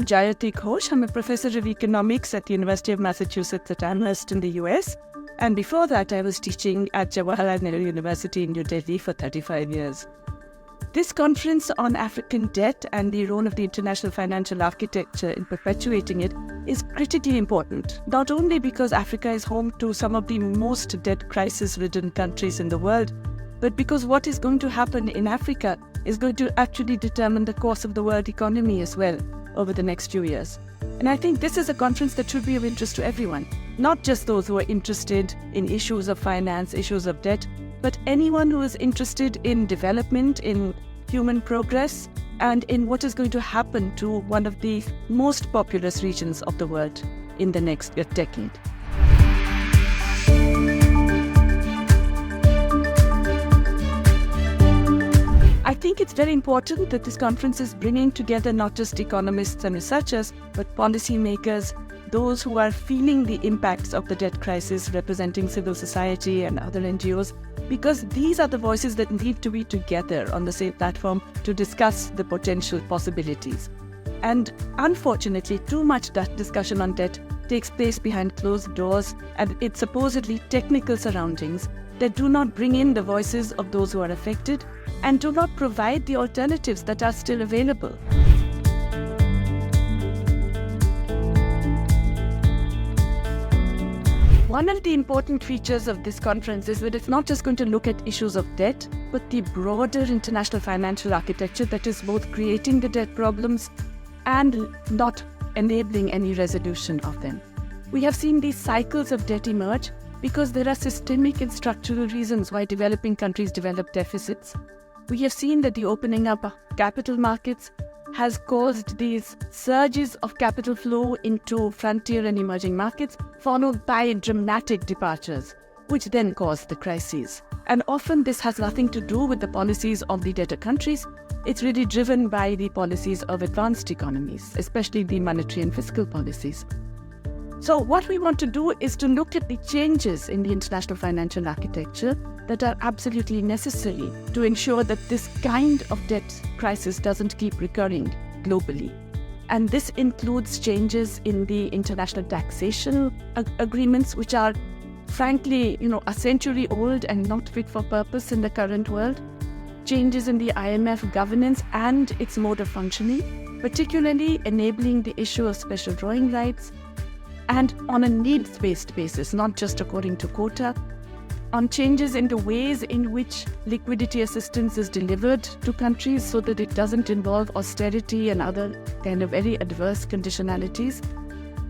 I'm Jayati Ghosh. I'm a professor of economics at the University of Massachusetts at Amherst in the US. And before that, I was teaching at Jawaharlal Nehru University in New Delhi for 35 years. This conference on African debt and the role of the international financial architecture in perpetuating it is critically important, not only because Africa is home to some of the most debt crisis-ridden countries in the world, but because what is going to happen in Africa is going to actually determine the course of the world economy as well over the next few years. And I think this is a conference that should be of interest to everyone, not just those who are interested in issues of finance, issues of debt, but anyone who is interested in development, in human progress, and in what is going to happen to one of the most populous regions of the world in the next decade. I think it's very important that this conference is bringing together not just economists and researchers, but policymakers, those who are feeling the impacts of the debt crisis, representing civil society and other NGOs, because these are the voices that need to be together on the same platform to discuss the potential possibilities. And unfortunately, too much discussion on debt takes place behind closed doors and its supposedly technical surroundings that do not bring in the voices of those who are affected and do not provide the alternatives that are still available. One of the important features of this conference is that it's not just going to look at issues of debt, but the broader international financial architecture that is both creating the debt problems and not enabling any resolution of them. We have seen these cycles of debt emerge because there are systemic and structural reasons why developing countries develop deficits. We have seen that the opening up of capital markets has caused these surges of capital flow into frontier and emerging markets, followed by dramatic departures, which then cause the crises. And often this has nothing to do with the policies of the debtor countries. It's really driven by the policies of advanced economies, especially the monetary and fiscal policies. So what we want to do is to look at the changes in the international financial architecture that are absolutely necessary to ensure that this kind of debt crisis doesn't keep recurring globally. And this includes changes in the international taxation agreements, which are frankly, a century old and not fit for purpose in the current world. Changes in the IMF governance and its mode of functioning, particularly enabling the issue of special drawing rights, and on a needs-based basis, not just according to quota, on changes in the ways in which liquidity assistance is delivered to countries so that it doesn't involve austerity and other kind of very adverse conditionalities,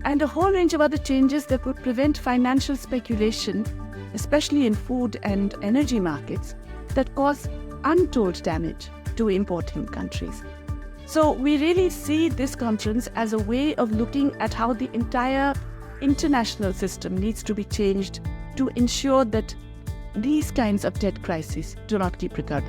and a whole range of other changes that would prevent financial speculation, especially in food and energy markets, that cause untold damage to importing countries. So we really see this conference as a way of looking at how the entire international system needs to be changed to ensure that these kinds of debt crises do not keep recurring.